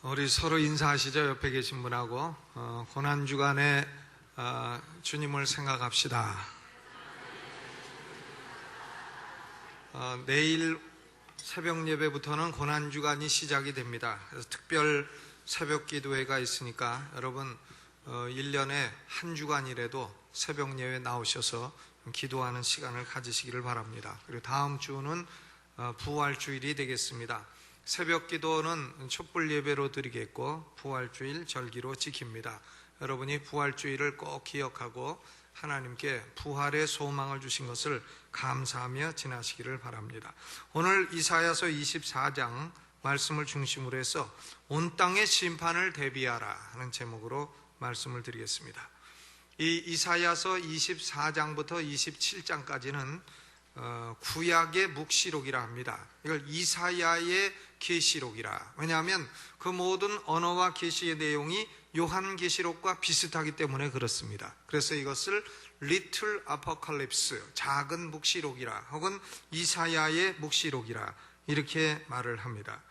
우리 서로 인사하시죠. 옆에 계신 분하고. 고난주간에 주님을 생각합시다. 내일 새벽 예배부터는 고난주간이 시작이 됩니다. 그래서 특별 새벽 기도회가 있으니까 여러분 1년에 한 주간이라도 새벽 예배 나오셔서 기도하는 시간을 가지시기를 바랍니다. 그리고 다음 주는 부활주일이 되겠습니다. 새벽 기도는 촛불 예배로 드리겠고 부활주일 절기로 지킵니다. 여러분이 부활주일을 꼭 기억하고 하나님께 부활의 소망을 주신 것을 감사하며 지나시기를 바랍니다. 오늘 이사야서 24장 말씀을 중심으로 해서 온 땅의 심판을 대비하라 하는 제목으로 말씀을 드리겠습니다. 이 이사야서 24장부터 27장까지는 구약의 묵시록이라 합니다. 이걸 이사야의 계시록이라. 왜냐하면 그 모든 언어와 계시의 내용이 요한계시록과 비슷하기 때문에 그렇습니다. 그래서 이것을 Little Apocalypse, 작은 묵시록이라, 혹은 이사야의 묵시록이라 이렇게 말을 합니다.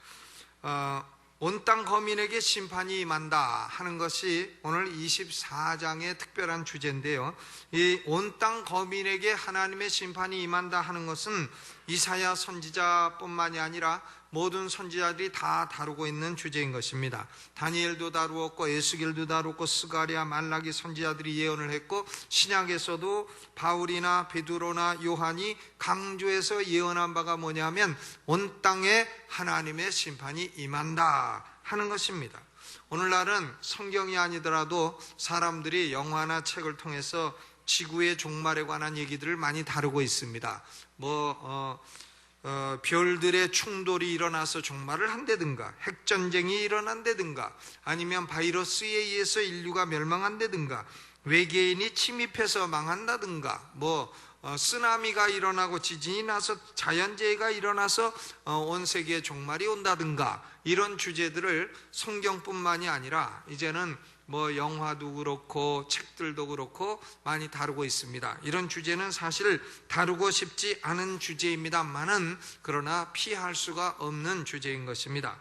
온 땅 거민에게 심판이 임한다 하는 것이 오늘 24장의 특별한 주제인데요. 이 온 땅 거민에게 하나님의 심판이 임한다 하는 것은 이사야 선지자뿐만이 아니라 모든 선지자들이 다 다루고 있는 주제인 것입니다. 다니엘도 다루었고 에스겔도 다루었고 스가랴, 말라기 선지자들이 예언을 했고 신약에서도 바울이나 베드로나 요한이 강조해서 예언한 바가 뭐냐면 온 땅에 하나님의 심판이 임한다 하는 것입니다. 오늘날은 성경이 아니더라도 사람들이 영화나 책을 통해서 지구의 종말에 관한 얘기들을 많이 다루고 있습니다. 별들의 충돌이 일어나서 종말을 한다든가, 핵전쟁이 일어난다든가, 아니면 바이러스에 의해서 인류가 멸망한다든가, 외계인이 침입해서 망한다든가, 쓰나미가 일어나고 지진이 나서 자연재해가 일어나서 온 세계에 종말이 온다든가, 이런 주제들을 성경뿐만이 아니라 이제는 영화도 그렇고 책들도 그렇고 많이 다루고 있습니다. 이런 주제는 사실 다루고 싶지 않은 주제입니다만은 그러나 피할 수가 없는 주제인 것입니다.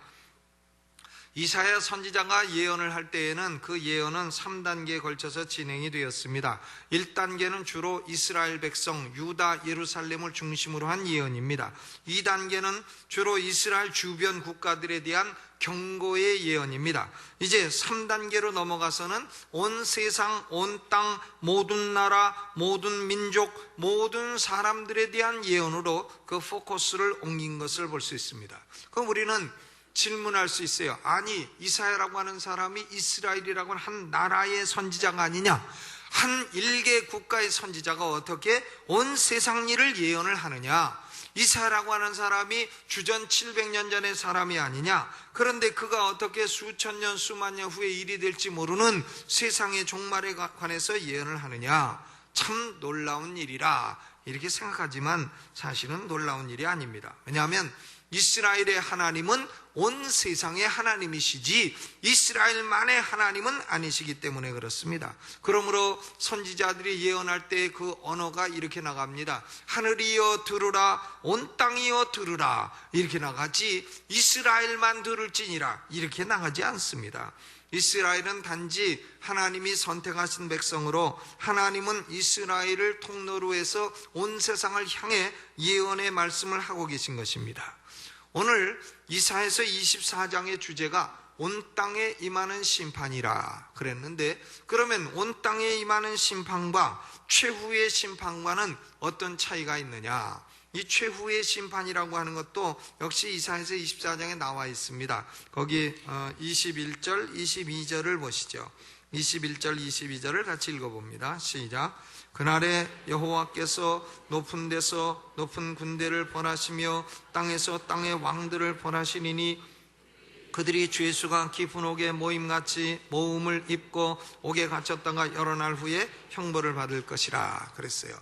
이사야 선지자가 예언을 할 때에는 그 예언은 3단계에 걸쳐서 진행이 되었습니다. 1단계는 주로 이스라엘 백성, 유다, 예루살렘을 중심으로 한 예언입니다. 2단계는 주로 이스라엘 주변 국가들에 대한 경고의 예언입니다. 이제 3단계로 넘어가서는 온 세상, 온 땅, 모든 나라, 모든 민족, 모든 사람들에 대한 예언으로 그 포커스를 옮긴 것을 볼 수 있습니다. 그럼 우리는 질문할 수 있어요. 아니, 이사야라고 하는 사람이 이스라엘이라고 하는 한 나라의 선지자가 아니냐? 한 일개 국가의 선지자가 어떻게 온 세상 일을 예언을 하느냐? 이사야라고 하는 사람이 주전 700년 전의 사람이 아니냐? 그런데 그가 어떻게 수천 년, 수만 년 후에 일이 될지 모르는 세상의 종말에 관해서 예언을 하느냐? 참 놀라운 일이라 이렇게 생각하지만 사실은 놀라운 일이 아닙니다. 왜냐하면 이스라엘의 하나님은 온 세상의 하나님이시지 이스라엘만의 하나님은 아니시기 때문에 그렇습니다. 그러므로 선지자들이 예언할 때 그 언어가 이렇게 나갑니다. 하늘이여 들으라, 온 땅이여 들으라 이렇게 나가지 이스라엘만 들을지니라 이렇게 나가지 않습니다. 이스라엘은 단지 하나님이 선택하신 백성으로 하나님은 이스라엘을 통로로 해서 온 세상을 향해 예언의 말씀을 하고 계신 것입니다. 오늘 이사야서 24장의 주제가 온 땅에 임하는 심판이라 그랬는데, 그러면 온 땅에 임하는 심판과 최후의 심판과는 어떤 차이가 있느냐? 이 최후의 심판이라고 하는 것도 역시 이사야서 24장에 나와 있습니다. 거기 21절, 22절을 보시죠. 21절, 22절을 같이 읽어봅니다. 시작. 그날에 여호와께서 높은 데서 높은 군대를 벌하시며 땅에서 땅의 왕들을 벌하시리니 그들이 죄수가 깊은 옥에 모임같이 모음을 입고 옥에 갇혔다가 여러 날 후에 형벌을 받을 것이라 그랬어요.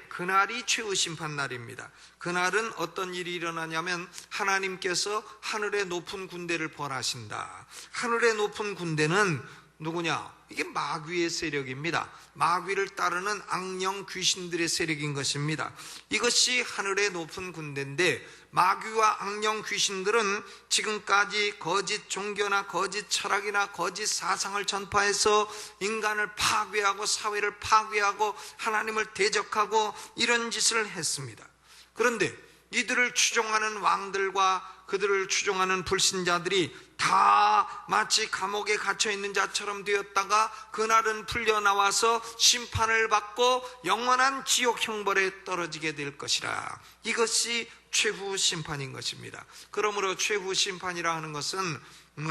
그날이 최후 심판 날입니다. 그날은 어떤 일이 일어나냐면 하나님께서 하늘의 높은 군대를 벌하신다. 하늘의 높은 군대는 누구냐? 이게 마귀의 세력입니다. 마귀를 따르는 악령 귀신들의 세력인 것입니다. 이것이 하늘의 높은 군대인데, 마귀와 악령 귀신들은 지금까지 거짓 종교나 거짓 철학이나 거짓 사상을 전파해서 인간을 파괴하고 사회를 파괴하고 하나님을 대적하고 이런 짓을 했습니다. 그런데 이들을 추종하는 왕들과 그들을 추종하는 불신자들이 다 마치 감옥에 갇혀있는 자처럼 되었다가 그날은 풀려나와서 심판을 받고 영원한 지옥 형벌에 떨어지게 될 것이라. 이것이 최후 심판인 것입니다. 그러므로 최후 심판이라 하는 것은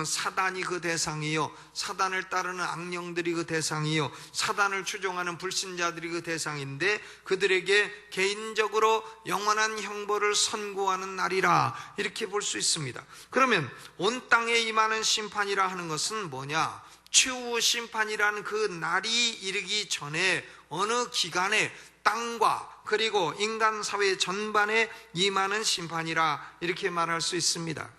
사단이 그 대상이요, 사단을 따르는 악령들이 그 대상이요, 사단을 추종하는 불신자들이 그 대상인데, 그들에게 개인적으로 영원한 형벌을 선고하는 날이라, 이렇게 볼 수 있습니다. 그러면 온 땅에 임하는 심판이라 하는 것은 뭐냐? 최후 심판이라는 그 날이 이르기 전에 어느 기간에 땅과 그리고 인간 사회 전반에 임하는 심판이라, 이렇게 말할 수 있습니다.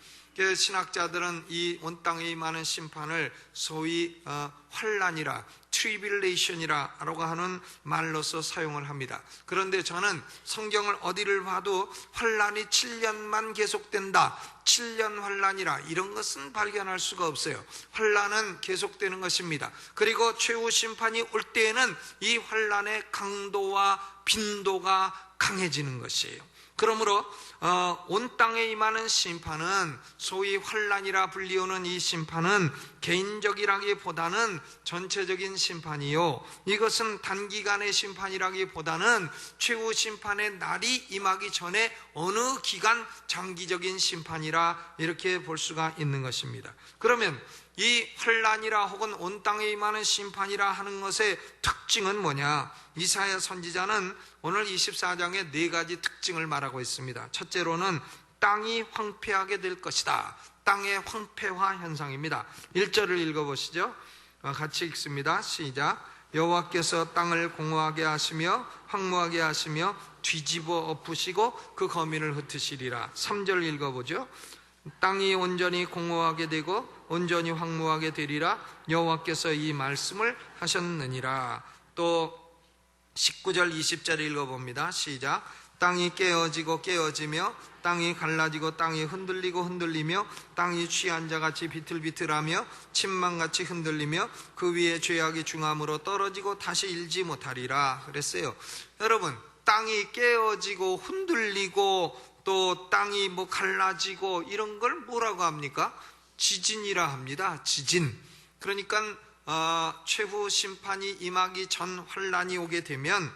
신학자들은 이 온 땅에 임하는 심판을 소위 환난이라, 트리빌레이션이라고 하는 말로서 사용을 합니다. 그런데 저는 성경을 어디를 봐도 환난이 7년만 계속된다, 7년 환난이라, 이런 것은 발견할 수가 없어요. 환난은 계속되는 것입니다. 그리고 최후 심판이 올 때에는 이 환난의 강도와 빈도가 강해지는 것이에요. 그러므로 온 땅에 임하는 심판은, 소위 환난이라 불리우는 이 심판은 개인적이라기보다는 전체적인 심판이요, 이것은 단기간의 심판이라기보다는 최후 심판의 날이 임하기 전에 어느 기간 장기적인 심판이라, 이렇게 볼 수가 있는 것입니다. 그러면 이 환난이라 혹은 온 땅에 임하는 심판이라 하는 것의 특징은 뭐냐? 이사야 선지자는 오늘 24장에 4가지 특징을 말하고 있습니다. 첫째로는 땅이 황폐하게 될 것이다. 땅의 황폐화 현상입니다. 1절을 읽어보시죠. 같이 읽습니다. 시작. 여호와께서 땅을 공허하게 하시며 황무하게 하시며 뒤집어 엎으시고 그 거민을 흩으시리라. 3절 읽어보죠. 땅이 온전히 공허하게 되고 온전히 황무하게 되리라. 여호와께서 이 말씀을 하셨느니라. 또 19절 20절 읽어봅니다. 시작. 땅이 깨어지고 깨어지며 땅이 갈라지고 땅이 흔들리고 흔들리며 땅이 취한 자같이 비틀비틀하며 침망같이 흔들리며 그 위에 죄악이 중함으로 떨어지고 다시 일지 못하리라 그랬어요. 여러분, 땅이 깨어지고 흔들리고 또 땅이 갈라지고 이런 걸 뭐라고 합니까? 지진이라 합니다. 지진. 그러니까 최후 심판이 임하기 전 환난이 오게 되면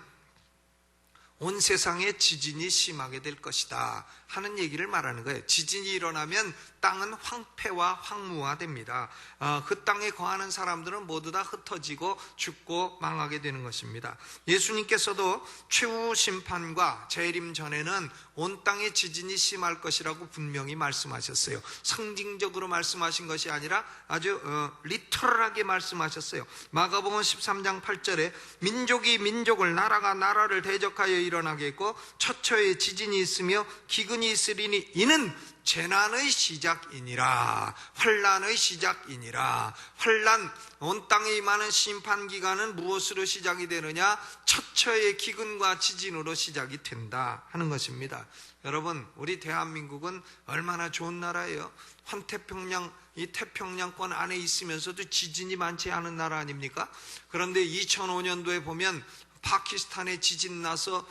온 세상에 지진이 심하게 될 것이다 하는 얘기를 말하는 거예요. 지진이 일어나면 땅은 황폐와 황무화됩니다. 그 땅에 거하는 사람들은 모두 다 흩어지고 죽고 망하게 되는 것입니다. 예수님께서도 최후 심판과 재림 전에는 온 땅에 지진이 심할 것이라고 분명히 말씀하셨어요. 상징적으로 말씀하신 것이 아니라 아주 리터럴하게 말씀하셨어요. 마가복음 13장 8절에 민족이 민족을, 나라가 나라를 대적하여 일어나겠고 처처에 지진이 있으며 기근이 있으리니 이는 재난의 시작이니라. 환난의 시작이니라. 환난, 온 땅에 임하는 심판 기간은 무엇으로 시작이 되느냐? 처처의 기근과 지진으로 시작이 된다 하는 것입니다. 여러분, 우리 대한민국은 얼마나 좋은 나라예요. 환태평양, 이 태평양권 안에 있으면서도 지진이 많지 않은 나라 아닙니까? 그런데 2005년도에 보면 파키스탄에 지진 나서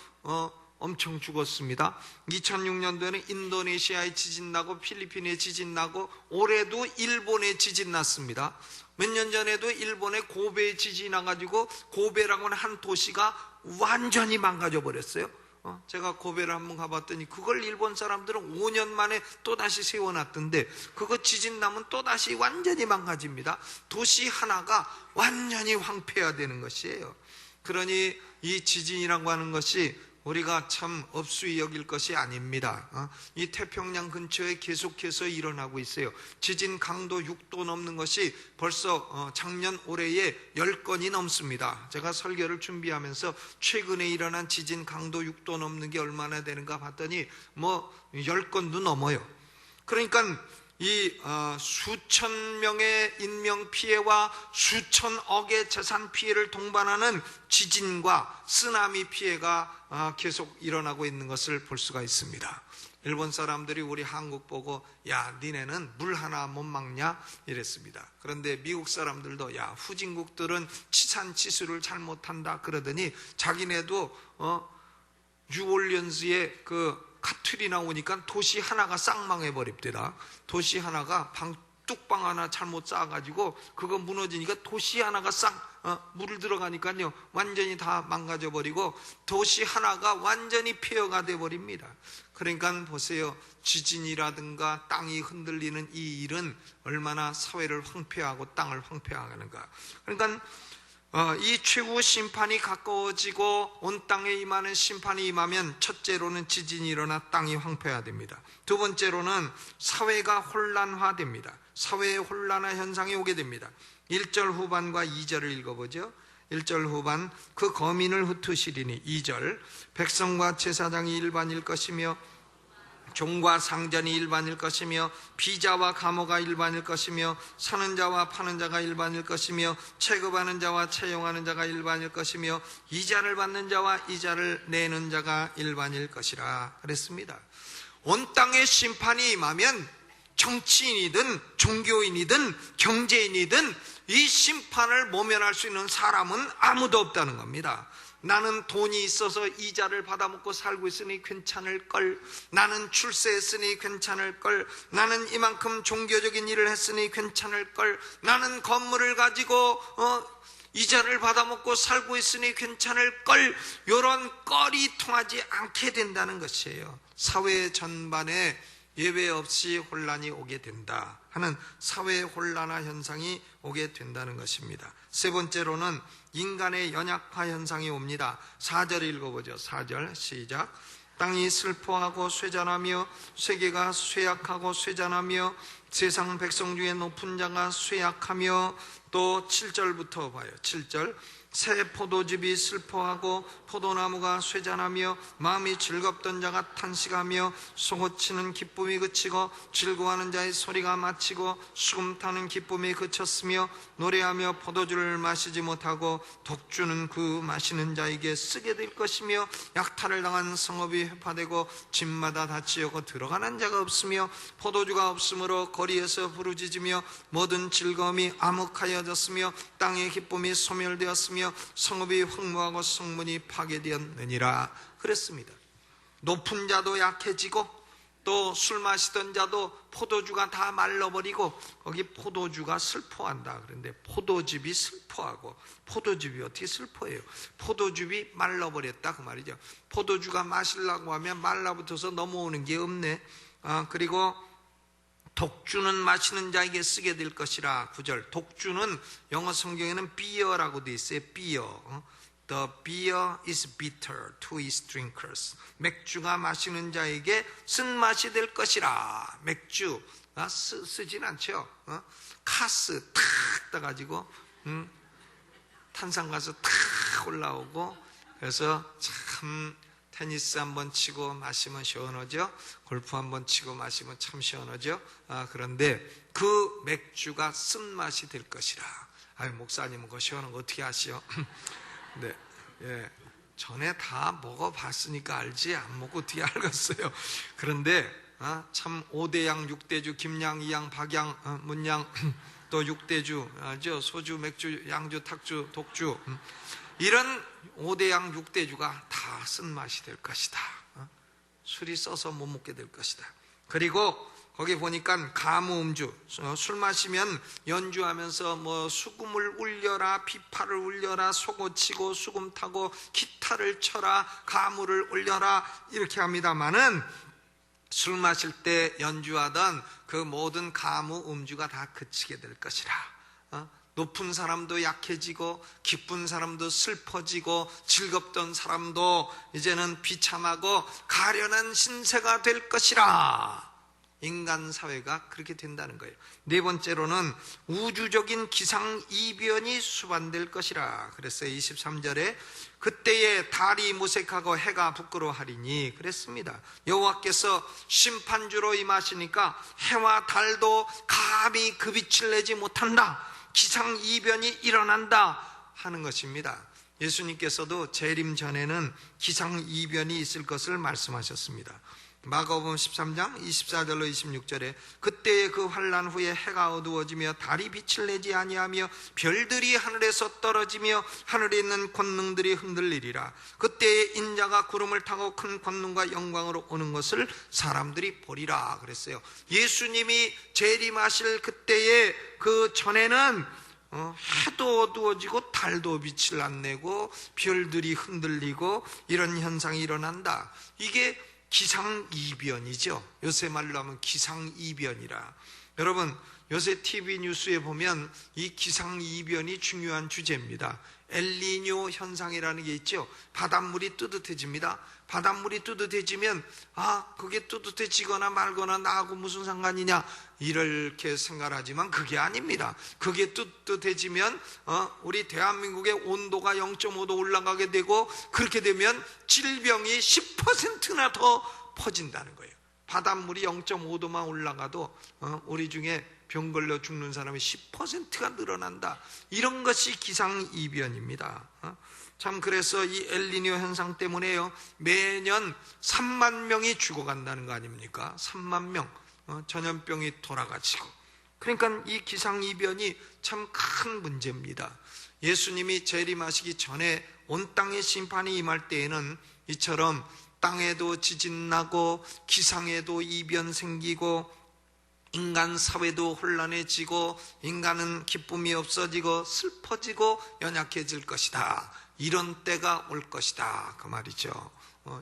엄청 죽었습니다. 2006년도에는 인도네시아에 지진 나고 필리핀에 지진 나고 올해도 일본에 지진 났습니다. 몇 년 전에도 일본에 고베에 지진이 나가지고 고베라고 하는 한 도시가 완전히 망가져 버렸어요. 제가 고베를 한번 가봤더니 그걸 일본 사람들은 5년 만에 또다시 세워놨던데, 그거 지진 나면 또다시 완전히 망가집니다. 도시 하나가 완전히 황폐화되는 것이에요. 그러니 이 지진이라고 하는 것이 우리가 참 업수히 여길 것이 아닙니다. 이 태평양 근처에 계속해서 일어나고 있어요. 지진 강도 6도 넘는 것이 벌써 작년 올해에 10건이 넘습니다. 제가 설교를 준비하면서 최근에 일어난 지진 강도 6도 넘는 게 얼마나 되는가 봤더니 10건도 넘어요. 그러니까 이 수천 명의 인명 피해와 수천억의 재산 피해를 동반하는 지진과 쓰나미 피해가 계속 일어나고 있는 것을 볼 수가 있습니다. 일본 사람들이 우리 한국 보고 야 니네는 물 하나 못 막냐 이랬습니다. 그런데 미국 사람들도 야 후진국들은 치산치수를 잘 못한다 그러더니 자기네도 뉴올리언스에 그 카툴이 나오니까 도시 하나가 싹 망해버립니다. 도시 하나가 뚝방 하나 잘못 쌓아가지고 그거 무너지니까 도시 하나가 싹 물을 들어가니까요 완전히 다 망가져버리고 도시 하나가 완전히 폐허가 돼버립니다. 그러니까 보세요, 지진이라든가 땅이 흔들리는 이 일은 얼마나 사회를 황폐하고 땅을 황폐하는가. 그러니까 이 최후 심판이 가까워지고 온 땅에 임하는 심판이 임하면 첫째로는 지진이 일어나 땅이 황폐화됩니다. 두 번째로는 사회가 혼란화됩니다. 사회의 혼란화 현상이 오게 됩니다. 1절 후반과 2절을 읽어보죠. 1절 후반, 그 거민을 흩으시리니. 2절, 백성과 제사장이 일반일 것이며 종과 상전이 일반일 것이며 비자와 감호가 일반일 것이며 사는 자와 파는 자가 일반일 것이며 체급하는 자와 채용하는 자가 일반일 것이며 이자를 받는 자와 이자를 내는 자가 일반일 것이라 그랬습니다. 온 땅의 심판이 임하면 정치인이든 종교인이든 경제인이든 이 심판을 모면할 수 있는 사람은 아무도 없다는 겁니다. 나는 돈이 있어서 이자를 받아먹고 살고 있으니 괜찮을걸, 나는 출세했으니 괜찮을걸, 나는 이만큼 종교적인 일을 했으니 괜찮을걸, 나는 건물을 가지고 이자를 받아먹고 살고 있으니 괜찮을걸, 이런 껄이 통하지 않게 된다는 것이에요. 사회 전반에 예외 없이 혼란이 오게 된다 하는 사회 혼란화 현상이 오게 된다는 것입니다. 세 번째로는 인간의 연약화 현상이 옵니다. 4절 읽어보죠. 4절 시작. 땅이 슬퍼하고 쇠잔하며 세계가 쇠약하고 쇠잔하며 세상 백성 중에 높은 자가 쇠약하며, 또 7절부터 봐요. 7절, 새 포도즙이 슬퍼하고 포도나무가 쇠잔하며 마음이 즐겁던 자가 탄식하며 솟구치는 기쁨이 그치고 즐거워하는 자의 소리가 마치고 수금 타는 기쁨이 그쳤으며 노래하며 포도주를 마시지 못하고 독주는 그 마시는 자에게 쓰게 될 것이며 약탈을 당한 성읍이 회파되고 집마다 닫히고 들어가는 자가 없으며 포도주가 없으므로 거리에서 부르짖으며 모든 즐거움이 암흑하여졌으며 땅의 기쁨이 소멸되었으며 성읍이 황무하고 성문이 파괴되었느니라 그랬습니다. 높은 자도 약해지고 또 술 마시던 자도 포도주가 다 말라버리고 거기 포도주가 슬퍼한다. 그런데 포도즙이 슬퍼하고, 포도즙이 어떻게 슬퍼해요? 포도즙이 말라버렸다 그 말이죠. 포도주가 마시려고 하면 말라붙어서 넘어오는 게 없네. 그리고 독주는 마시는 자에게 쓰게 될 것이라. 9절, 독주는 영어 성경에는 beer라고 되어 있어요. beer. The beer is bitter to its drinkers. 맥주가 마시는 자에게 쓴맛이 될 것이라. 맥주 쓰진 않죠. 카스 탁 떠가지고 탄산가스 탁 올라오고, 그래서 참 테니스 한번 치고 마시면 시원하죠. 골프 한번 치고 마시면 참 시원하죠. 그런데 그 맥주가 쓴맛이 될 것이라. 목사님은 그거 시원한 거 어떻게 아시오? 네, 예, 전에 다 먹어봤으니까 알지 안 먹고 어떻게 알겠어요. 그런데 참 5대양 6대주 김양 이양 박양 문양 또 6대주 소주 맥주 양주 탁주 독주, 이런 5대양 6대주가 다 쓴맛이 될 것이다. 술이 써서 못 먹게 될 것이다. 그리고 거기 보니까 가무음주, 술 마시면 연주하면서 뭐 수금을 울려라, 비파를 울려라, 소고치고 수금 타고 기타를 쳐라, 가무를 울려라 이렇게 합니다마는 술 마실 때 연주하던 그 모든 가무 음주가 다 그치게 될 것이라. 높은 사람도 약해지고 기쁜 사람도 슬퍼지고 즐겁던 사람도 이제는 비참하고 가련한 신세가 될 것이라. 인간 사회가 그렇게 된다는 거예요. 네 번째로는 우주적인 기상이변이 수반될 것이라 그랬어요. 23절에 그때에 달이 모색하고 해가 부끄러워하리니 그랬습니다. 여호와께서 심판주로 임하시니까 해와 달도 감히 그 빛을 내지 못한다, 기상이변이 일어난다 하는 것입니다. 예수님께서도 재림 전에는 기상이변이 있을 것을 말씀하셨습니다. 마가복음 13장 24절로 26절에 그때의 그 환난 후에 해가 어두워지며 달이 빛을 내지 아니하며 별들이 하늘에서 떨어지며 하늘에 있는 권능들이 흔들리리라. 그때의 인자가 구름을 타고 큰 권능과 영광으로 오는 것을 사람들이 보리라 그랬어요. 예수님이 재림하실 그때의 그 전에는 해도 어두워지고 달도 빛을 안 내고 별들이 흔들리고 이런 현상이 일어난다. 이게 기상이변이죠. 요새 말로 하면 기상이변이라. 여러분, 요새 TV 뉴스에 보면 이 기상이변이 중요한 주제입니다. 엘니뇨 현상이라는 게 있죠. 바닷물이 뜨뜻해집니다. 바닷물이 뜨뜻해지면 그게 뜨뜻해지거나 말거나 나하고 무슨 상관이냐 이렇게 생각하지만 그게 아닙니다. 그게 뜨뜻해지면 우리 대한민국의 온도가 0.5도 올라가게 되고 그렇게 되면 질병이 10%나 더 퍼진다는 거예요. 바닷물이 0.5도만 올라가도 우리 중에 병 걸려 죽는 사람이 10%가 늘어난다. 이런 것이 기상이변입니다. 참 그래서 이 엘니뇨 현상 때문에요, 매년 3만 명이 죽어간다는 거 아닙니까? 3만 명 전염병이 돌아가지고. 그러니까 이 기상이변이 참 큰 문제입니다. 예수님이 재림하시기 전에 온 땅의 심판이 임할 때에는 이처럼 땅에도 지진 나고 기상에도 이변 생기고 인간 사회도 혼란해지고 인간은 기쁨이 없어지고 슬퍼지고 연약해질 것이다. 이런 때가 올 것이다 그 말이죠.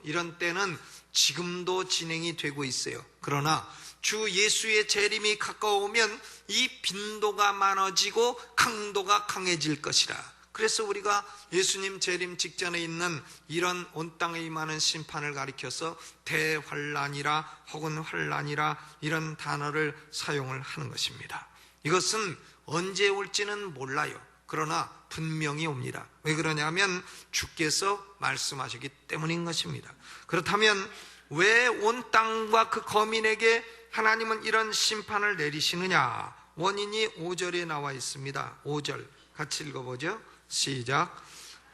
이런 때는 지금도 진행이 되고 있어요. 그러나 주 예수의 재림이 가까우면 이 빈도가 많아지고 강도가 강해질 것이라. 그래서 우리가 예수님 재림 직전에 있는 이런 온 땅에 임하는 심판을 가리켜서 대환란이라 혹은 환란이라 이런 단어를 사용을 하는 것입니다. 이것은 언제 올지는 몰라요. 그러나 분명히 옵니다. 왜 그러냐면 주께서 말씀하시기 때문인 것입니다. 그렇다면 왜 온 땅과 그 거민에게 하나님은 이런 심판을 내리시느냐? 원인이 5절에 나와 있습니다. 5절 같이 읽어보죠. 시작.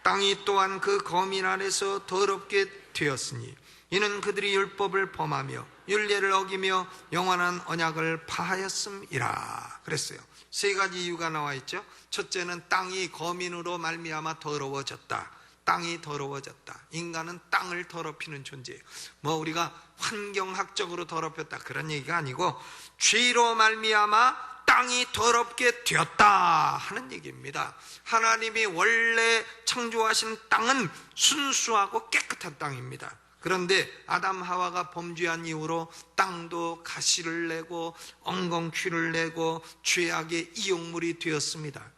땅이 또한 그 거민 안에서 더럽게 되었으니 이는 그들이 율법을 범하며 율례를 어기며 영원한 언약을 파하였음이라 그랬어요. 세 가지 이유가 나와 있죠. 첫째는 땅이 거민으로 말미암아 더러워졌다. 땅이 더러워졌다. 인간은 땅을 더럽히는 존재예요. 우리가 환경학적으로 더럽혔다 그런 얘기가 아니고 죄로 말미암아 땅이 더럽게 되었다 하는 얘기입니다. 하나님이 원래 창조하신 땅은 순수하고 깨끗한 땅입니다. 그런데 아담 하와가 범죄한 이후로 땅도 가시를 내고 엉겅퀴를 내고 죄악의 이용물이 되었습니다.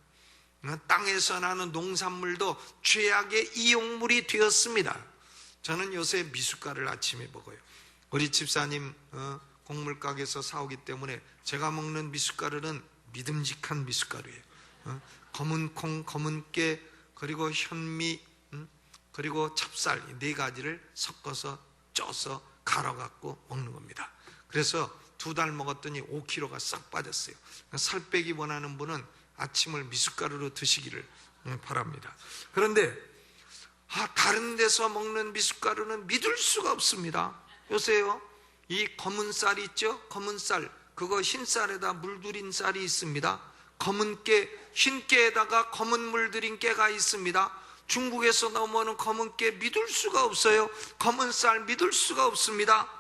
땅에서 나는 농산물도 죄악의 이용물이 되었습니다. 저는 요새 미숫가루를 아침에 먹어요. 우리 집사님 곡물가게에서 사오기 때문에 제가 먹는 미숫가루는 믿음직한 미숫가루예요. 검은 콩, 검은 깨, 그리고 현미, 그리고 찹쌀 이 네 가지를 섞어서 쪄서 갈아갖고 먹는 겁니다. 그래서 2달 먹었더니 5kg가 싹 빠졌어요. 살 빼기 원하는 분은 아침을 미숫가루로 드시기를 바랍니다. 그런데 다른 데서 먹는 미숫가루는 믿을 수가 없습니다. 요새요, 이 검은 쌀 있죠? 검은 쌀, 그거 흰 쌀에다 물들인 쌀이 있습니다. 검은 깨, 흰 깨에다가 검은 물들인 깨가 있습니다. 중국에서 넘어오는 검은 깨 믿을 수가 없어요. 검은 쌀 믿을 수가 없습니다.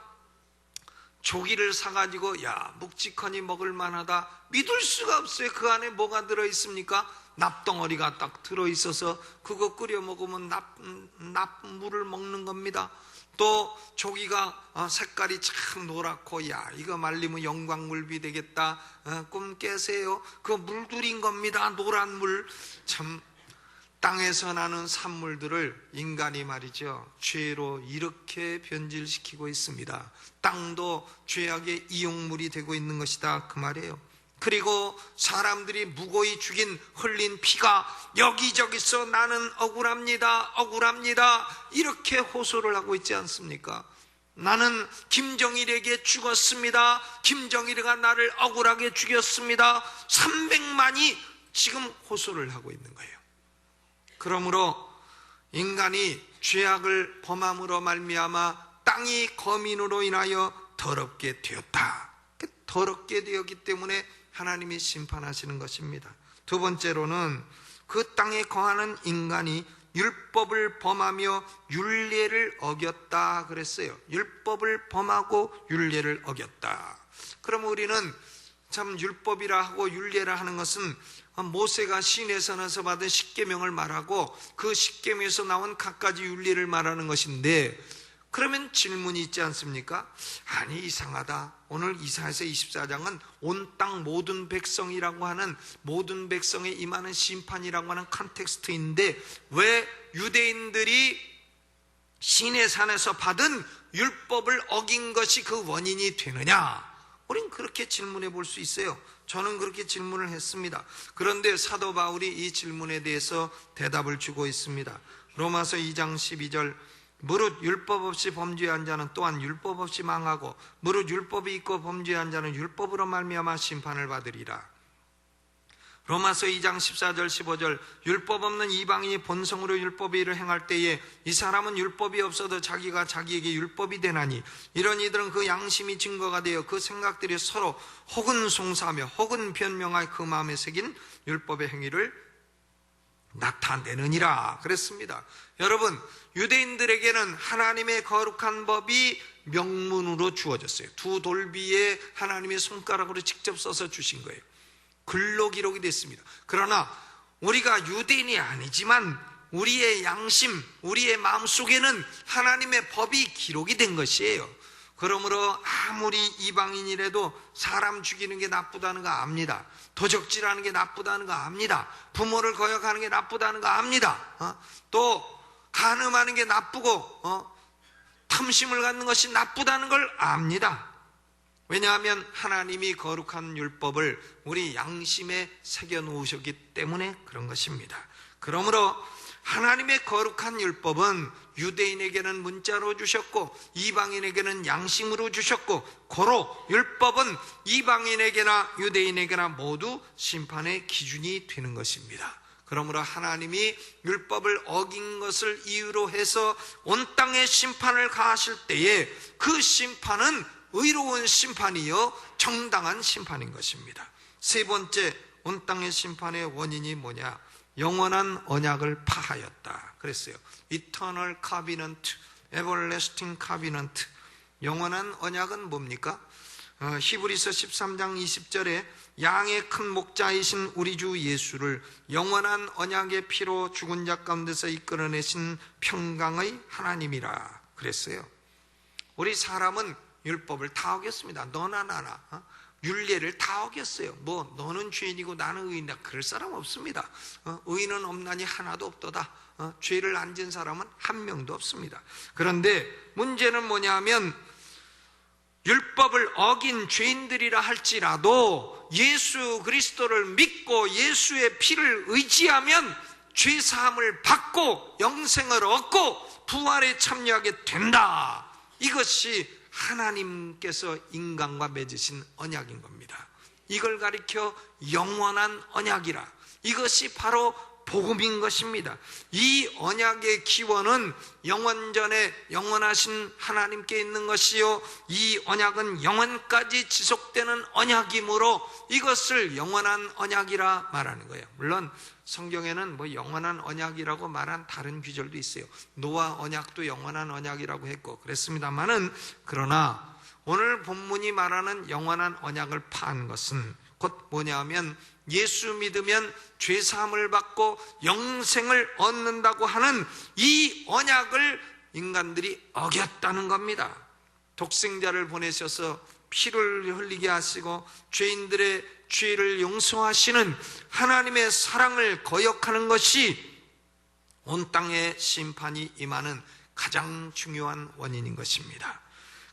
조기를 사가지고 묵직하니 먹을 만하다 믿을 수가 없어요. 그 안에 뭐가 들어있습니까? 납덩어리가 딱 들어있어서 그거 끓여 먹으면 납물을 먹는 겁니다. 또 조기가 색깔이 참 노랗고 이거 말리면 영광물비 되겠다, 꿈 깨세요. 그거 물들인 겁니다. 노란 물. 참 땅에서 나는 산물들을 인간이 말이죠, 죄로 이렇게 변질시키고 있습니다. 땅도 죄악의 이용물이 되고 있는 것이다, 그 말이에요. 그리고 사람들이 무고히 죽인 흘린 피가 여기저기서 나는 억울합니다, 억울합니다, 이렇게 호소를 하고 있지 않습니까? 나는 김정일에게 죽었습니다, 김정일이가 나를 억울하게 죽였습니다, 300만이 지금 호소를 하고 있는 거예요. 그러므로 인간이 죄악을 범함으로 말미암아 땅이 거민으로 인하여 더럽게 되었다. 더럽게 되었기 때문에 하나님이 심판하시는 것입니다. 두 번째로는 그 땅에 거하는 인간이 율법을 범하며 율례를 어겼다 그랬어요. 율법을 범하고 율례를 어겼다. 그럼 우리는 참 율법이라 하고 율례라 하는 것은 모세가 시내산에서 받은 십계명을 말하고 그 십계명에서 나온 갖가지 율례를 말하는 것인데, 그러면 질문이 있지 않습니까? 아니, 이상하다. 오늘 이사야서 24장은 온 땅 모든 백성이라고 하는, 모든 백성에 임하는 심판이라고 하는 컨텍스트인데 왜 유대인들이 시내산에서 받은 율법을 어긴 것이 그 원인이 되느냐? 우린 그렇게 질문해 볼 수 있어요. 저는 그렇게 질문을 했습니다. 그런데 사도 바울이 이 질문에 대해서 대답을 주고 있습니다. 로마서 2장 12절, 무릇 율법 없이 범죄한 자는 또한 율법 없이 망하고 무릇 율법이 있고 범죄한 자는 율법으로 말미암아 심판을 받으리라. 로마서 2장 14절 15절, 율법 없는 이방인이 본성으로 율법의 일을 행할 때에 이 사람은 율법이 없어도 자기가 자기에게 율법이 되나니 이런 이들은 그 양심이 증거가 되어 그 생각들이 서로 혹은 송사하며 혹은 변명하여 그 마음에 새긴 율법의 행위를 나타내느니라 그랬습니다. 여러분, 유대인들에게는 하나님의 거룩한 법이 명문으로 주어졌어요. 두 돌비에 하나님의 손가락으로 직접 써서 주신 거예요. 글로 기록이 됐습니다. 그러나 우리가 유대인이 아니지만 우리의 양심, 우리의 마음속에는 하나님의 법이 기록이 된 것이에요. 그러므로 아무리 이방인이라도 사람 죽이는 게 나쁘다는 거 압니다. 도적질하는 게 나쁘다는 거 압니다. 부모를 거역하는 게 나쁘다는 거 압니다. 또 간음하는 게 나쁘고 탐심을 갖는 것이 나쁘다는 걸 압니다. 왜냐하면 하나님이 거룩한 율법을 우리 양심에 새겨놓으셨기 때문에 그런 것입니다. 그러므로 하나님의 거룩한 율법은 유대인에게는 문자로 주셨고 이방인에게는 양심으로 주셨고, 고로 율법은 이방인에게나 유대인에게나 모두 심판의 기준이 되는 것입니다. 그러므로 하나님이 율법을 어긴 것을 이유로 해서 온 땅에 심판을 가하실 때에 그 심판은 의로운 심판이요 정당한 심판인 것입니다. 세 번째, 온 땅의 심판의 원인이 뭐냐? 영원한 언약을 파하였다 그랬어요. Eternal Covenant, Everlasting Covenant. 영원한 언약은 뭡니까? 히브리서 13장 20절에 양의 큰 목자이신 우리 주 예수를 영원한 언약의 피로 죽은 자 가운데서 이끌어내신 평강의 하나님이라 그랬어요. 우리 사람은 율법을 다 어겼습니다. 너나 나나 율례를 다 어겼어요. 뭐 너는 죄인이고 나는 의인이다 그럴 사람 없습니다. 의인은 없나니 하나도 없도다. 죄를 안 지은 사람은 한 명도 없습니다. 그런데 문제는 뭐냐면 율법을 어긴 죄인들이라 할지라도 예수 그리스도를 믿고 예수의 피를 의지하면 죄 사함을 받고 영생을 얻고 부활에 참여하게 된다. 이것이 하나님께서 인간과 맺으신 언약인 겁니다. 이걸 가리켜 영원한 언약이라. 이것이 바로 복음인 것입니다. 이 언약의 기원은 영원전에 영원하신 하나님께 있는 것이요, 이 언약은 영원까지 지속되는 언약이므로 이것을 영원한 언약이라 말하는 거예요. 물론 성경에는 뭐 영원한 언약이라고 말한 다른 구절도 있어요. 노아 언약도 영원한 언약이라고 했고 그랬습니다만은, 그러나 오늘 본문이 말하는 영원한 언약을 파한 것은 곧 뭐냐면 예수 믿으면 죄사함을 받고 영생을 얻는다고 하는 이 언약을 인간들이 어겼다는 겁니다. 독생자를 보내셔서 피를 흘리게 하시고 죄인들의 죄를 용서하시는 하나님의 사랑을 거역하는 것이 온 땅에 심판이 임하는 가장 중요한 원인인 것입니다.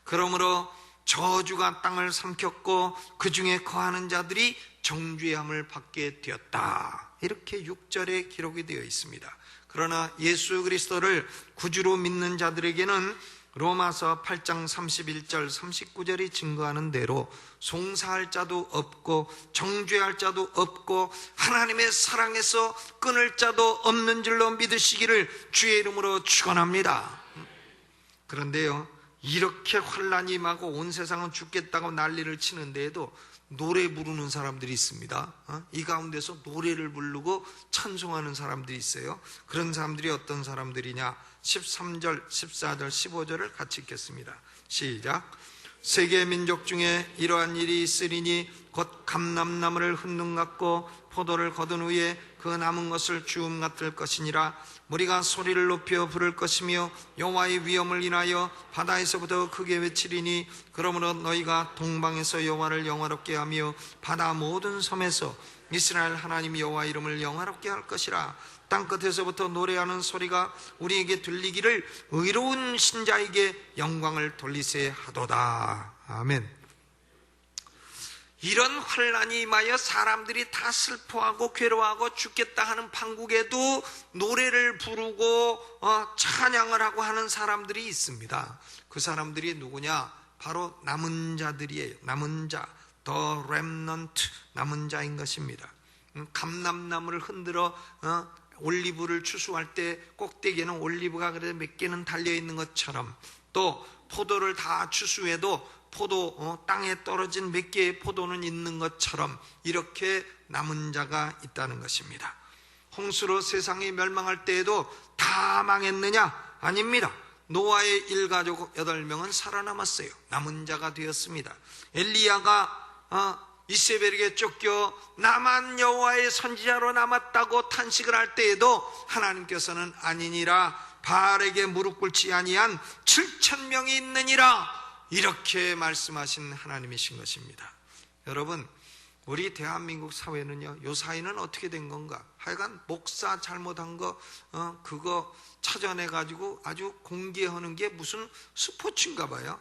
그러므로 저주가 땅을 삼켰고 그 중에 거하는 자들이 정죄함을 받게 되었다, 이렇게 6절에 기록이 되어 있습니다. 그러나 예수 그리스도를 구주로 믿는 자들에게는 로마서 8장 31절 39절이 증거하는 대로 송사할 자도 없고 정죄할 자도 없고 하나님의 사랑에서 끊을 자도 없는 줄로 믿으시기를 주의 이름으로 축원합니다. 그런데요, 이렇게 환난이 임하고 온 세상은 죽겠다고 난리를 치는데에도 노래 부르는 사람들이 있습니다. 이 가운데서 노래를 부르고 찬송하는 사람들이 있어요. 그런 사람들이 어떤 사람들이냐? 13절, 14절, 15절을 같이 읽겠습니다. 시작. 세계 민족 중에 이러한 일이 있으리니 곧 감람나무를 흔능 같고 포도를 거둔 후에 그 남은 것을 주움 같을 것이니라. 무리가 소리를 높여 부를 것이며 여호와의 위엄을 인하여 바다에서부터 크게 외치리니 그러므로 너희가 동방에서 여호와를 영화롭게 하며 바다 모든 섬에서 이스라엘 하나님 여호와 이름을 영화롭게 할 것이라. 땅끝에서부터 노래하는 소리가 우리에게 들리기를 의로운 신자에게 영광을 돌리세 하도다. 아멘. 이런 환난이 임하여 사람들이 다 슬퍼하고 괴로워하고 죽겠다 하는 판국에도 노래를 부르고 찬양을 하고 하는 사람들이 있습니다. 그 사람들이 누구냐? 바로 남은 자들이에요. 남은 자, the remnant, 남은 자인 것입니다. 감람나무를 흔들어 올리브를 추수할 때 꼭대기에는 올리브가 그래도 몇 개는 달려있는 것처럼, 또 포도를 다 추수해도 포도 땅에 떨어진 몇 개의 포도는 있는 것처럼 이렇게 남은 자가 있다는 것입니다. 홍수로 세상이 멸망할 때에도 다 망했느냐? 아닙니다. 노아의 일가족 8명은 살아남았어요. 남은 자가 되었습니다. 엘리야가 이세벨에게 쫓겨 나만 여호와의 선지자로 남았다고 탄식을 할 때에도 하나님께서는 아니니라, 바알에게 무릎 꿇지 아니한 7,000명이 있느니라, 이렇게 말씀하신 하나님이신 것입니다. 여러분, 우리 대한민국 사회는요, 요 사이는 어떻게 된 건가? 하여간 목사 잘못한 거 그거 찾아내가지고 아주 공개하는 게 무슨 스포츠인가 봐요.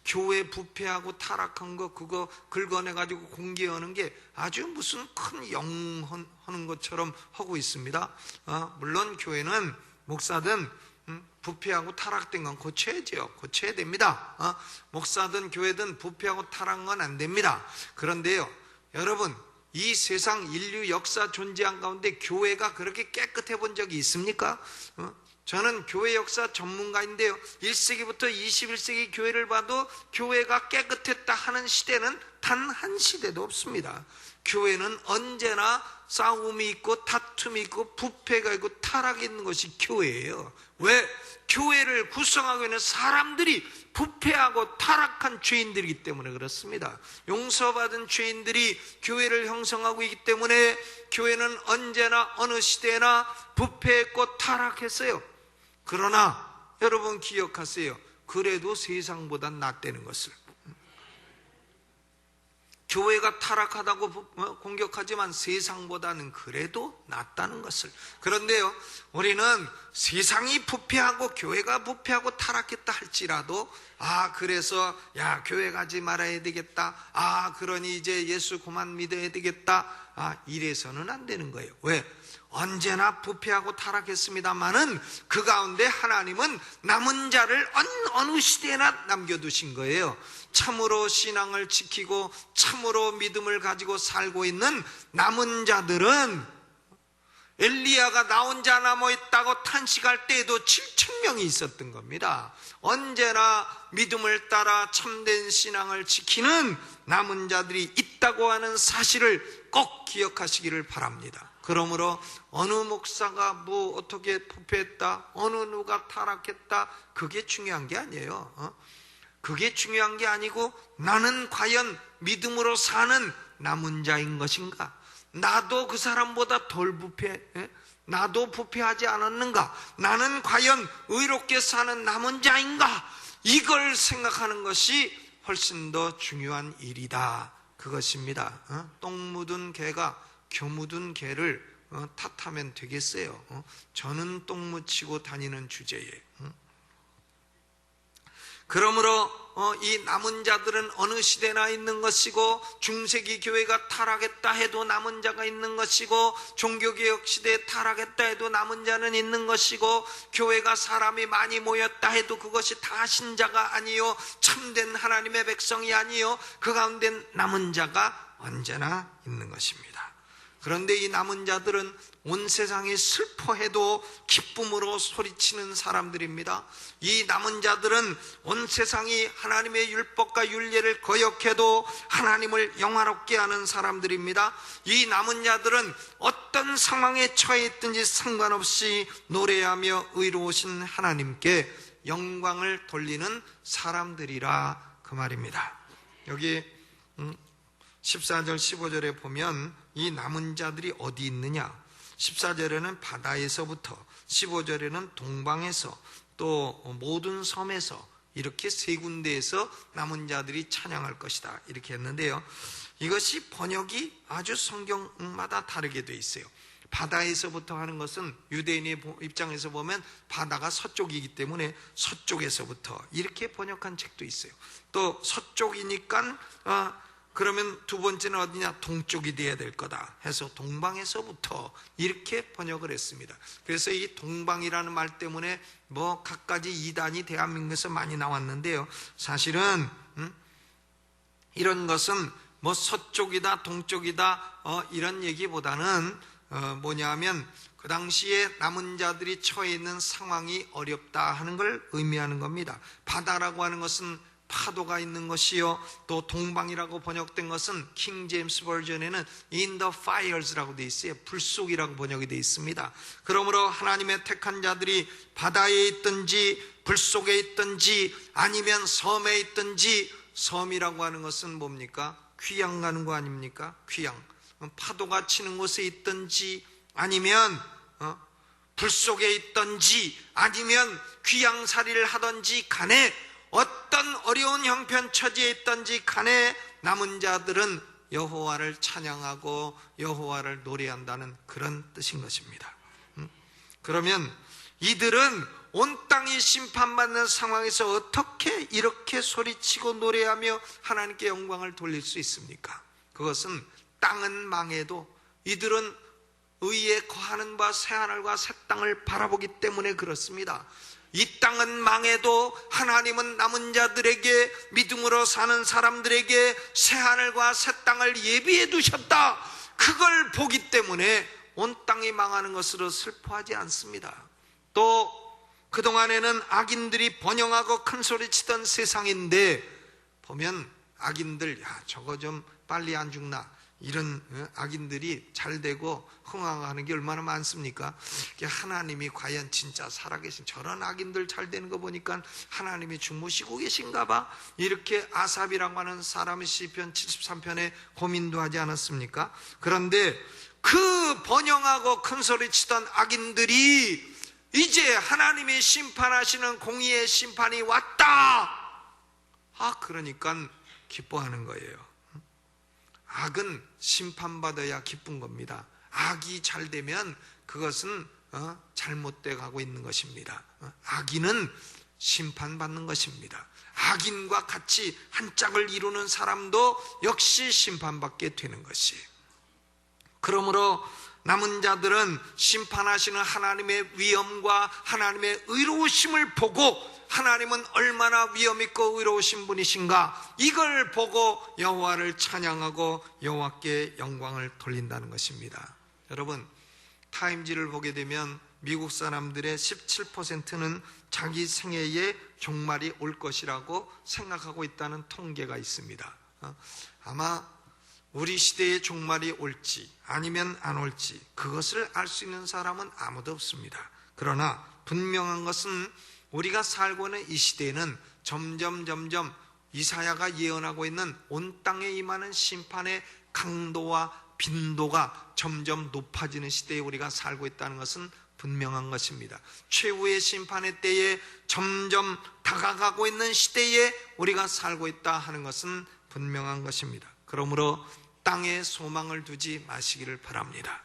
교회 부패하고 타락한 거 그거 긁어내가지고 공개하는 게 아주 무슨 큰 영하는 것처럼 하고 있습니다. 물론 교회는 목사든 부패하고 타락된 건 고쳐야죠. 고쳐야 됩니다. 목사든 교회든 부패하고 타락한 건 안 됩니다. 그런데요, 여러분, 이 세상 인류 역사 존재한 가운데 교회가 그렇게 깨끗해 본 적이 있습니까? 저는 교회 역사 전문가인데요, 1세기부터 21세기 교회를 봐도 교회가 깨끗했다 하는 시대는 단 한 시대도 없습니다. 교회는 언제나 싸움이 있고 다툼이 있고 부패가 있고 타락이 있는 것이 교회예요. 왜? 교회를 구성하고 있는 사람들이 부패하고 타락한 죄인들이기 때문에 그렇습니다. 용서받은 죄인들이 교회를 형성하고 있기 때문에 교회는 언제나 어느 시대나 부패했고 타락했어요. 그러나 여러분 기억하세요. 그래도 세상보단 낫다는 것을. 교회가 타락하다고 공격하지만 세상보다는 그래도 낫다는 것을. 그런데요, 우리는 세상이 부패하고 교회가 부패하고 타락했다 할지라도 그래서 교회 가지 말아야 되겠다, 그러니 이제 예수 그만 믿어야 되겠다, 이래서는 안 되는 거예요. 왜? 언제나 부패하고 타락했습니다마는 그 가운데 하나님은 남은 자를 어느 시대나 남겨두신 거예요. 참으로 신앙을 지키고 참으로 믿음을 가지고 살고 있는 남은 자들은 엘리야가 나 혼자 남아있다고 탄식할 때에도 7,000명이 있었던 겁니다. 언제나 믿음을 따라 참된 신앙을 지키는 남은 자들이 있다고 하는 사실을 꼭 기억하시기를 바랍니다. 그러므로 어느 목사가 어떻게 부패했다, 어느 누가 타락했다, 그게 중요한 게 아니에요. 그게 중요한 게 아니고 나는 과연 믿음으로 사는 남은 자인 것인가? 나도 그 사람보다 덜 부패, 나도 부패하지 않았는가? 나는 과연 의롭게 사는 남은 자인가? 이걸 생각하는 것이 훨씬 더 중요한 일이다, 그것입니다. 똥 묻은 개가 겨 묻은 개를 탓하면 되겠어요? 저는 똥 묻히고 다니는 주제에. 그러므로 이 남은 자들은 어느 시대나 있는 것이고, 중세기 교회가 타락했다 해도 남은 자가 있는 것이고, 종교개혁 시대에 타락했다 해도 남은 자는 있는 것이고, 교회가 사람이 많이 모였다 해도 그것이 다 신자가 아니요 참된 하나님의 백성이 아니요 그 가운데 남은 자가 언제나 있는 것입니다. 그런데 이 남은 자들은 온 세상이 슬퍼해도 기쁨으로 소리치는 사람들입니다. 이 남은 자들은 온 세상이 하나님의 율법과 율례를 거역해도 하나님을 영화롭게 하는 사람들입니다. 이 남은 자들은 어떤 상황에 처해 있든지 상관없이 노래하며 의로우신 하나님께 영광을 돌리는 사람들이라 그 말입니다. 여기 14절 15절에 보면 이 남은 자들이 어디 있느냐, 14절에는 바다에서부터, 15절에는 동방에서, 또 모든 섬에서, 이렇게 세 군데에서 남은 자들이 찬양할 것이다 이렇게 했는데요, 이것이 번역이 아주 성경마다 다르게 돼 있어요. 바다에서부터 하는 것은 유대인의 입장에서 보면 바다가 서쪽이기 때문에 서쪽에서부터 이렇게 번역한 책도 있어요. 또 서쪽이니까 그러면 두 번째는 어디냐, 동쪽이 돼야 될 거다 해서 동방에서부터 이렇게 번역을 했습니다. 그래서 이 동방이라는 말 때문에 뭐 갖가지 이단이 대한민국에서 많이 나왔는데요, 사실은 이런 것은 뭐 서쪽이다 동쪽이다 이런 얘기보다는 뭐냐면 그 당시에 남은 자들이 처해 있는 상황이 어렵다 하는 걸 의미하는 겁니다. 바다라고 하는 것은 파도가 있는 것이요, 또 동방이라고 번역된 것은 킹 제임스 버전에는 in the fires라고 되어 있어요. 불속이라고 번역이 되어 있습니다. 그러므로 하나님의 택한 자들이 바다에 있든지 불속에 있든지 아니면 섬에 있든지, 섬이라고 하는 것은 뭡니까? 귀양 가는 거 아닙니까? 귀양. 파도가 치는 곳에 있든지 아니면 불속에 있든지 아니면 귀양살이를 하든지 간에, 어떤 어려운 형편 처지에 있든지 간에 남은 자들은 여호와를 찬양하고 여호와를 노래한다는 그런 뜻인 것입니다. 그러면 이들은 온 땅이 심판받는 상황에서 어떻게 이렇게 소리치고 노래하며 하나님께 영광을 돌릴 수 있습니까? 그것은 땅은 망해도 이들은 의에 거하는 바 새하늘과 새 땅을 바라보기 때문에 그렇습니다. 이 땅은 망해도 하나님은 남은 자들에게, 믿음으로 사는 사람들에게 새하늘과 새 땅을 예비해 두셨다, 그걸 보기 때문에 온 땅이 망하는 것으로 슬퍼하지 않습니다. 또 그동안에는 악인들이 번영하고 큰소리치던 세상인데 보면 악인들, 야 저거 좀 빨리 안 죽나, 이런 악인들이 잘 되고 흥황하는 게 얼마나 많습니까? 하나님이 과연 진짜 살아계신, 저런 악인들 잘 되는 거 보니까 하나님이 주무시고 계신가 봐, 이렇게 아삽이라고 하는 사람의 시편 73편에 고민도 하지 않았습니까? 그런데 그 번영하고 큰소리치던 악인들이 이제 하나님이 심판하시는 공의의 심판이 왔다, 그러니까 기뻐하는 거예요. 악은 심판받아야 기쁜 겁니다. 악이 잘 되면 그것은 잘못돼 가고 있는 것입니다. 악인은 심판받는 것입니다. 악인과 같이 한 짝을 이루는 사람도 역시 심판받게 되는 것이. 그러므로 남은 자들은 심판하시는 하나님의 위엄과 하나님의 의로우심을 보고, 하나님은 얼마나 위엄 있고 의로우신 분이신가, 이걸 보고 여호와를 찬양하고 여호와께 영광을 돌린다는 것입니다. 여러분, 타임지를 보게 되면 미국 사람들의 17%는 자기 생애에 종말이 올 것이라고 생각하고 있다는 통계가 있습니다. 아마 우리 시대에 종말이 올지 아니면 안 올지 그것을 알 수 있는 사람은 아무도 없습니다. 그러나 분명한 것은 우리가 살고 있는 이 시대에는 점점 이사야가 예언하고 있는 온 땅에 임하는 심판의 강도와 빈도가 점점 높아지는 시대에 우리가 살고 있다는 것은 분명한 것입니다. 최후의 심판의 때에 점점 다가가고 있는 시대에 우리가 살고 있다 하는 것은 분명한 것입니다. 그러므로 땅에 소망을 두지 마시기를 바랍니다.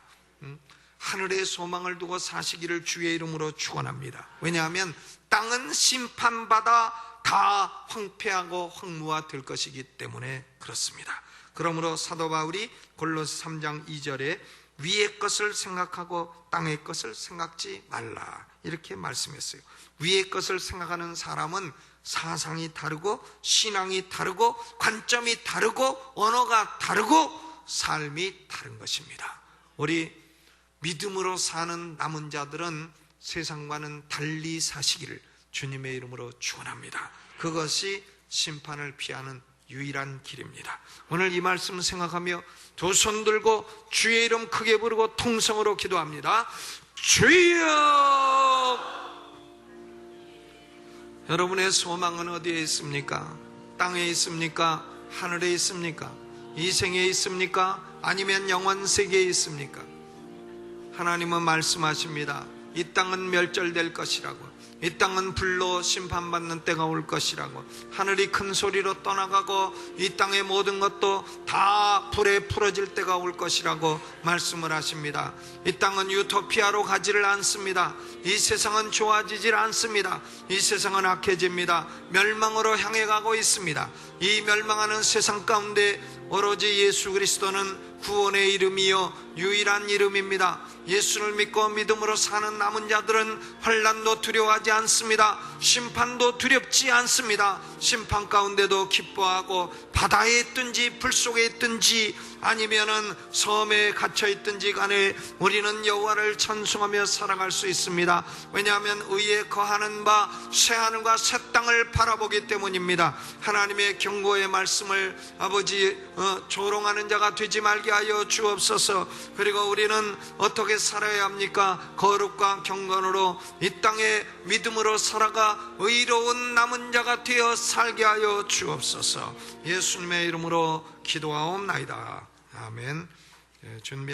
하늘의 소망을 두고 사시기를 주의 이름으로 축원합니다. 왜냐하면 땅은 심판받아 다 황폐하고 황무화될 것이기 때문에 그렇습니다. 그러므로 사도 바울이 골로새 3장 2절에 위의 것을 생각하고 땅의 것을 생각지 말라 이렇게 말씀했어요. 위의 것을 생각하는 사람은 사상이 다르고 신앙이 다르고 관점이 다르고 언어가 다르고 삶이 다른 것입니다. 우리 믿음으로 사는 남은 자들은 세상과는 달리 사시기를 주님의 이름으로 축원합니다. 그것이 심판을 피하는 유일한 길입니다. 오늘 이 말씀 생각하며 두 손 들고 주의 이름 크게 부르고 통성으로 기도합니다. 주여! 여러분의 소망은 어디에 있습니까? 땅에 있습니까? 하늘에 있습니까? 이 생에 있습니까? 아니면 영원 세계에 있습니까? 하나님은 말씀하십니다. 이 땅은 멸절될 것이라고, 이 땅은 불로 심판받는 때가 올 것이라고, 하늘이 큰 소리로 떠나가고 이 땅의 모든 것도 다 불에 풀어질 때가 올 것이라고 말씀을 하십니다. 이 땅은 유토피아로 가지를 않습니다. 이 세상은 좋아지질 않습니다. 이 세상은 악해집니다. 멸망으로 향해 가고 있습니다. 이 멸망하는 세상 가운데 오로지 예수 그리스도는 구원의 이름이요 유일한 이름입니다. 예수를 믿고 믿음으로 사는 남은 자들은 환난도 두려워하지 않습니다. 심판도 두렵지 않습니다. 심판 가운데도 기뻐하고 바다에 있든지 불 속에 있든지 아니면은 섬에 갇혀 있든지 간에 우리는 여호와를 찬송하며 살아갈 수 있습니다. 왜냐하면 의에 거하는 바 새하늘과 새 땅을 바라보기 때문입니다. 하나님의 경고의 말씀을 아버지 조롱하는 자가 되지 말게 하여 주옵소서. 그리고 우리는 어떻게 살아야 합니까? 거룩과 경건으로 이 땅에 믿음으로 살아가 의로운 남은 자가 되어 살게 하여 주옵소서. 예수님의 이름으로 기도하옵나이다. 아멘. 준비